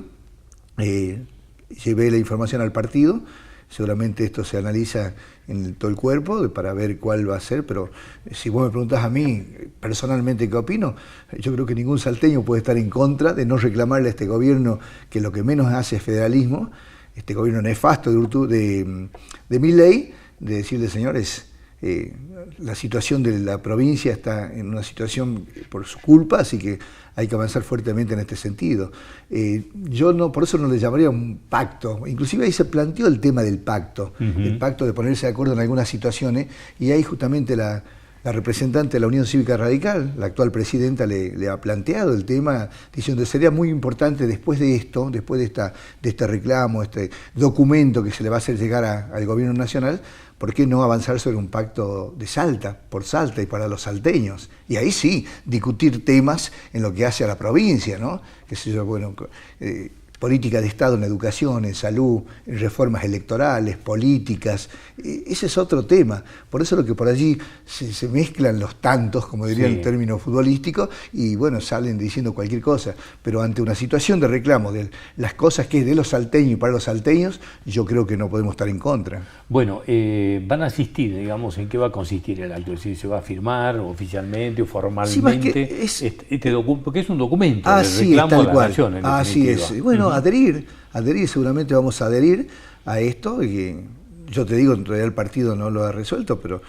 llevé la información al partido, seguramente esto se analiza en todo el cuerpo para ver cuál va a ser, pero si vos me preguntás a mí personalmente qué opino, yo creo que ningún salteño puede estar en contra de no reclamarle a este gobierno que lo que menos hace es federalismo, este gobierno nefasto de Milei, de decirle, señores, la situación de la provincia está en una situación por su culpa, así que hay que avanzar fuertemente en este sentido. Yo por eso no le llamaría un pacto, inclusive ahí se planteó el tema del pacto, el pacto de ponerse de acuerdo en algunas situaciones, y ahí justamente la representante de la Unión Cívica Radical, la actual presidenta, le ha planteado el tema, diciendo que sería muy importante después de esto, después de este reclamo, este documento que se le va a hacer llegar al gobierno nacional, ¿por qué no avanzar sobre un pacto de Salta, por Salta y para los salteños? Y ahí sí, discutir temas en lo que hace a la provincia, ¿no? Qué sé yo, bueno, política de Estado en educación, en salud, en reformas electorales, políticas, ese es otro tema. Por eso lo que por allí se mezclan los tantos, como diría el término futbolístico, y bueno, salen diciendo cualquier cosa. Pero ante una situación de reclamo de las cosas que es de los salteños y para los salteños, yo creo que no podemos estar en contra. Bueno, van a asistir, digamos, ¿en qué va a consistir el acto? ¿Si se va a firmar oficialmente o formalmente? Sí, porque es un documento del reclamo de la nación, en así definitiva. es. Bueno, adherir, seguramente vamos a adherir a esto, y yo te digo, en realidad el partido no lo ha resuelto, pero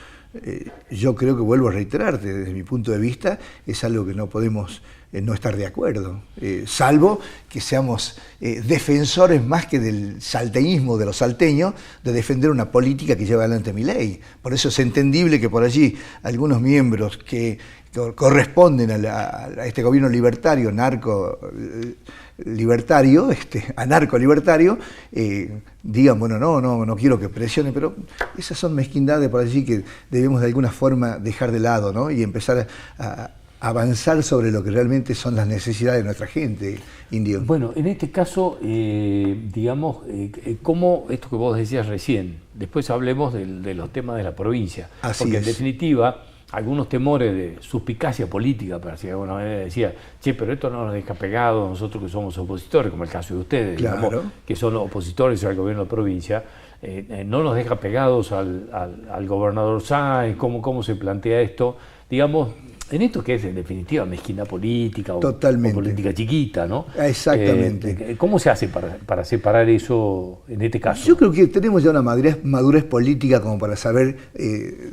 yo creo que, vuelvo a reiterarte, desde mi punto de vista, es algo que no podemos no estar de acuerdo, salvo que seamos defensores más que del salteñismo de los salteños, de defender una política que lleva adelante Milei. Por eso es entendible que por allí algunos miembros que corresponden a este gobierno libertario, anarco-libertario, digan, bueno, no quiero que presione, pero esas son mezquindades por allí que debemos de alguna forma dejar de lado, ¿no? Y empezar a avanzar sobre lo que realmente son las necesidades de nuestra gente, Indio. Bueno, en este caso, digamos, ¿cómo esto que vos decías recién? Después hablemos de los temas de la provincia. Así porque es. En definitiva, algunos temores de suspicacia política, para si de alguna manera decía, che, pero esto no nos deja pegados nosotros que somos opositores, como el caso de ustedes, Claro. digamos, que son opositores al gobierno de provincia, no nos deja pegados al gobernador Sáenz, cómo se plantea esto, digamos, en esto que es en definitiva mezquina política o política chiquita, ¿no? Exactamente. ¿Cómo se hace para separar eso en este caso? Yo creo que tenemos ya una madurez política como para saber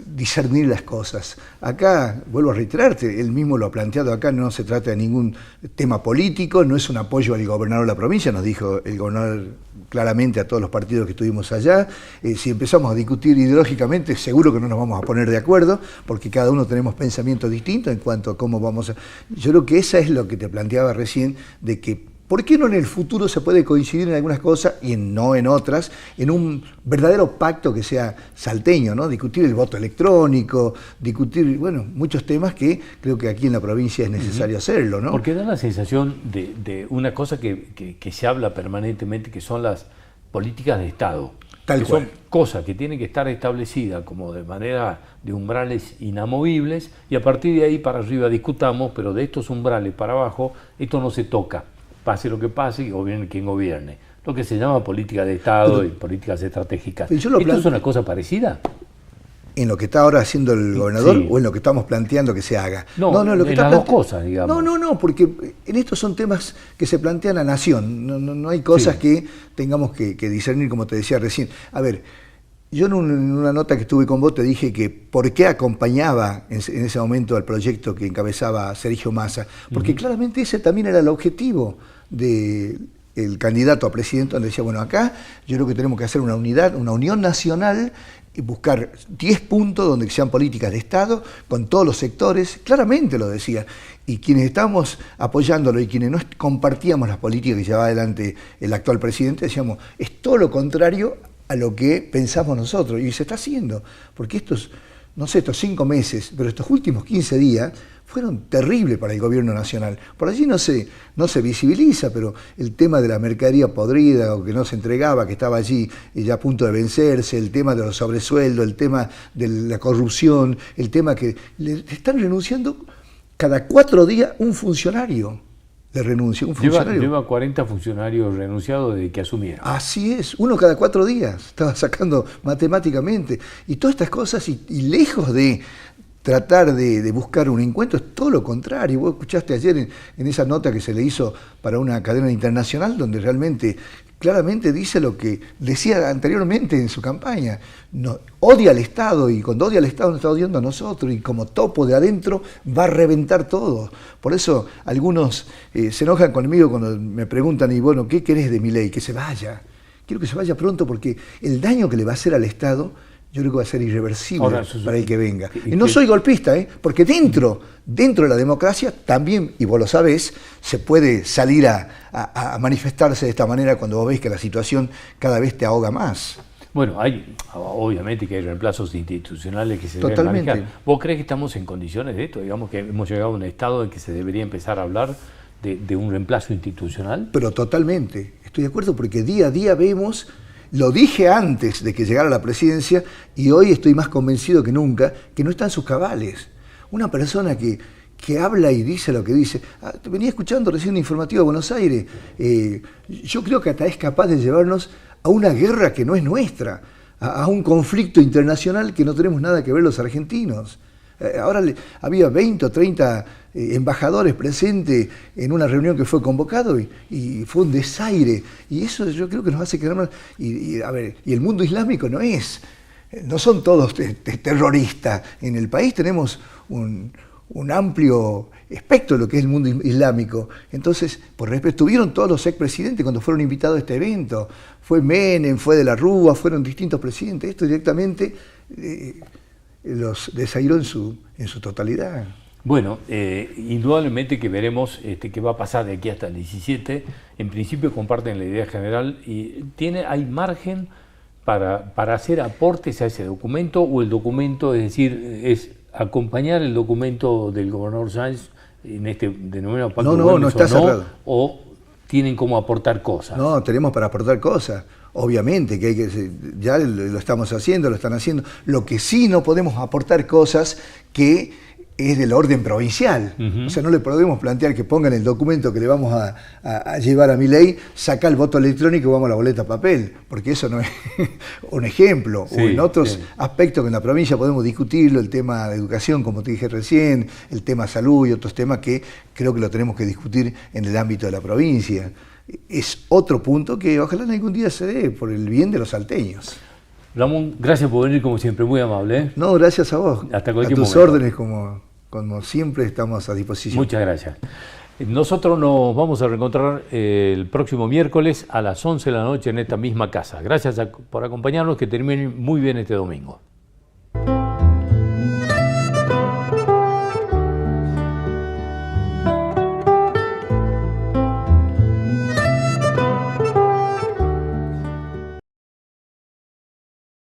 discernir las cosas. Acá, vuelvo a reiterarte, él mismo lo ha planteado acá, no se trata de ningún tema político, no es un apoyo al gobernador de la provincia, nos dijo el gobernador claramente a todos los partidos que estuvimos allá. Si empezamos a discutir ideológicamente, seguro que no nos vamos a poner de acuerdo, porque cada uno tenemos pensamientos distintos en cuanto a cómo vamos a... Yo creo que esa es lo que te planteaba recién, de que ¿por qué no en el futuro se puede coincidir en algunas cosas y no en otras, en un verdadero pacto que sea salteño, ¿no? Discutir el voto electrónico, discutir, bueno, muchos temas que creo que aquí en la provincia es necesario hacerlo, ¿no? Porque da la sensación de una cosa que se habla permanentemente, que son las políticas de Estado. Tal que cual. Son cosas que tienen que estar establecidas como de manera de umbrales inamovibles, y a partir de ahí para arriba discutamos, pero de estos umbrales para abajo, esto no se toca. Pase lo que pase y gobierne quien gobierne. Lo que se llama política de Estado y políticas estratégicas. ¿Esto es una cosa parecida? ¿En lo que está ahora haciendo el gobernador Sí. o en lo que estamos planteando que se haga? No, lo que en está las dos cosas, digamos. No, porque en estos son temas que se plantea la nación. No hay cosas que tengamos que discernir, como te decía recién. A ver, yo en una nota que estuve con vos te dije que por qué acompañaba en ese momento al proyecto que encabezaba Sergio Massa, porque claramente ese también era el objetivo del candidato a presidente, donde decía, bueno, acá yo creo que tenemos que hacer una unidad, una unión nacional y buscar 10 puntos donde sean políticas de Estado, con todos los sectores, claramente lo decía. Y quienes estábamos apoyándolo y quienes no compartíamos las políticas que llevaba adelante el actual presidente, decíamos, es todo lo contrario a lo que pensamos nosotros. Y se está haciendo, porque estos 5 meses, pero estos últimos 15 días, fueron terribles para el gobierno nacional. Por allí no se visibiliza, pero el tema de la mercadería podrida o que no se entregaba, que estaba allí ya a punto de vencerse, el tema de los sobresueldos, el tema de la corrupción, el tema que le están renunciando cada 4 días un funcionario. Le renuncia, un funcionario. Lleva 40 funcionarios renunciados desde que asumieron. Así es, uno cada 4 días, estaba sacando matemáticamente. Y todas estas cosas, y lejos de tratar de buscar un encuentro, es todo lo contrario. Vos escuchaste ayer en esa nota que se le hizo para una cadena internacional, donde realmente claramente dice lo que decía anteriormente en su campaña. No, odia al Estado, y cuando odia al Estado nos está odiando a nosotros, y como topo de adentro va a reventar todo. Por eso algunos se enojan conmigo cuando me preguntan, y bueno, ¿qué querés de Milei? Que se vaya. Quiero que se vaya pronto, porque el daño que le va a hacer al Estado, yo creo que va a ser irreversible para el que venga. Y no soy golpista, porque dentro de la democracia también, y vos lo sabés, se puede salir a manifestarse de esta manera cuando vos ves que la situación cada vez te ahoga más. Bueno, obviamente que hay reemplazos institucionales que se deben manejar. ¿Vos crees que estamos en condiciones de esto? Digamos que hemos llegado a un estado en que se debería empezar a hablar de un reemplazo institucional. Pero totalmente, estoy de acuerdo, porque día a día vemos. Lo dije antes de que llegara a la presidencia y hoy estoy más convencido que nunca que no está en sus cabales. Una persona que habla y dice lo que dice. Venía escuchando recién un informativo de Buenos Aires. Yo creo que hasta es capaz de llevarnos a una guerra que no es nuestra, a un conflicto internacional que no tenemos nada que ver los argentinos. Ahora había 20 o 30 embajadores presentes en una reunión que fue convocado y fue un desaire. Y eso yo creo que nos hace quedar mal. Y el mundo islámico no son todos terroristas. En el país tenemos un amplio espectro de lo que es el mundo islámico. Entonces, por respeto, estuvieron todos los expresidentes cuando fueron invitados a este evento. Fue Menem, fue de la Rúa, fueron distintos presidentes. Esto directamente los desairó en su totalidad. Bueno, indudablemente que veremos qué va a pasar de aquí hasta el 17. En principio comparten la idea general y hay margen para hacer aportes a ese documento, o el documento, es decir, es acompañar el documento del gobernador Sáenz en este denominado pacto. No está cerrado. O tienen como aportar cosas. No, tenemos para aportar cosas. Obviamente que ya lo estamos haciendo, lo están haciendo. Lo que sí no podemos aportar cosas que es del orden provincial. O sea, no le podemos plantear que pongan el documento que le vamos a llevar a Milei, saca el voto electrónico y vamos a la boleta papel, porque eso no es un ejemplo. Sí, o en otros aspectos que en la provincia podemos discutirlo, el tema de educación, como te dije recién, el tema salud y otros temas que creo que lo tenemos que discutir en el ámbito de la provincia. Es otro punto que ojalá algún día se dé por el bien de los salteños. Ramón, gracias por venir como siempre, muy amable. No, gracias a vos. Hasta cualquier momento. A tus órdenes, como siempre estamos a disposición. Muchas gracias. Nosotros nos vamos a reencontrar el próximo miércoles a las 11 de la noche en esta misma casa. Gracias por acompañarnos, que terminen muy bien este domingo.